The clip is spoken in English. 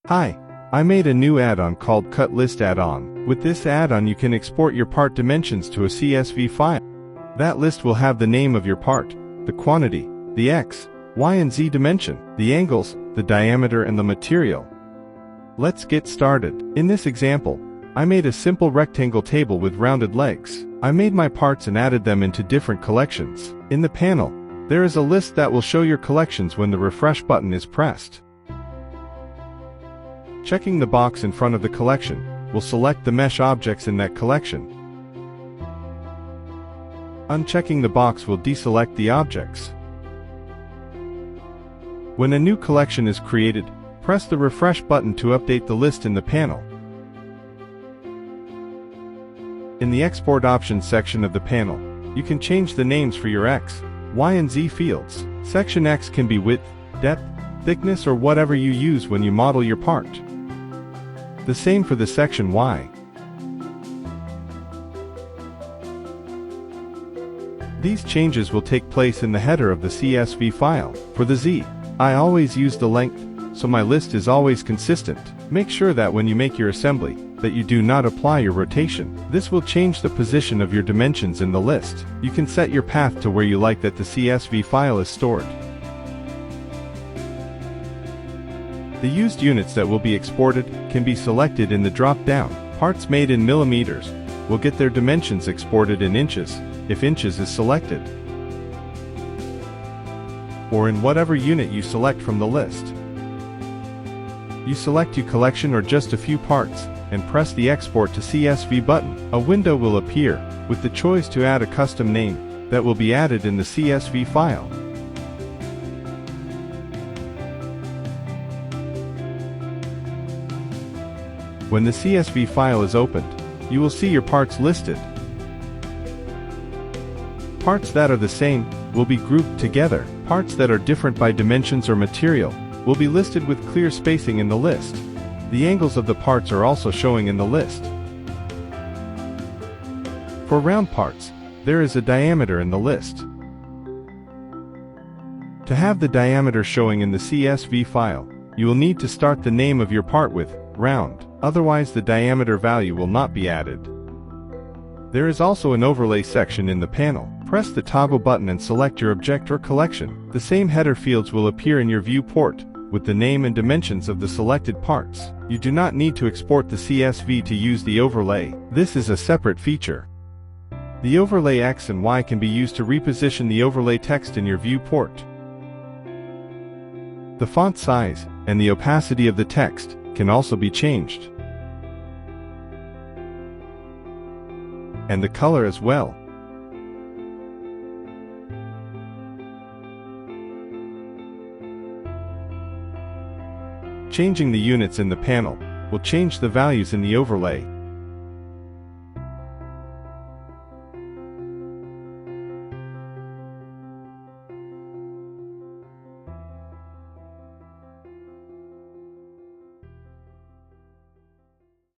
Hi, I made a new add-on called Cut List Add-on. With this add-on you can export your part dimensions to a CSV file. That list will have the name of your part, the quantity, the X, Y and Z dimension, the angles, the diameter and the material. Let's get started. In this example, I made a simple rectangle table with rounded legs. I made my parts and added them into different collections. In the panel, there is a list that will show your collections when the refresh button is pressed. Checking the box in front of the collection will select the mesh objects in that collection. Unchecking the box will deselect the objects. When a new collection is created, press the refresh button to update the list in the panel. In the Export Options section of the panel, you can change the names for your X, Y and Z fields. Section X can be width, depth, thickness or whatever you use when you model your part. The same for the section Y. These changes will take place in the header of the CSV file. For the Z, I always use the length, so my list is always consistent. Make sure that when you make your assembly, that you do not apply your rotation. This will change the position of your dimensions in the list. You can set your path to where you like that the CSV file is stored. The used units that will be exported can be selected in the drop-down. Parts made in millimeters will get their dimensions exported in inches, if inches is selected, or in whatever unit you select from the list. You select your collection or just a few parts, and press the Export to CSV button. A window will appear, with the choice to add a custom name that will be added in the CSV file. When the CSV file is opened, you will see your parts listed. Parts that are the same will be grouped together. Parts that are different by dimensions or material will be listed with clear spacing in the list. The angles of the parts are also showing in the list. For round parts, there is a diameter in the list. To have the diameter showing in the CSV file, you will need to start the name of your part with round. Otherwise the diameter value will not be added. There is also an overlay section in the panel. Press the toggle button and select your object or collection. The same header fields will appear in your viewport, with the name and dimensions of the selected parts. You do not need to export the CSV to use the overlay. This is a separate feature. The overlay X and Y can be used to reposition the overlay text in your viewport. The font size and the opacity of the text can also be changed, and the color as well. Changing the units in the panel will change the values in the overlay.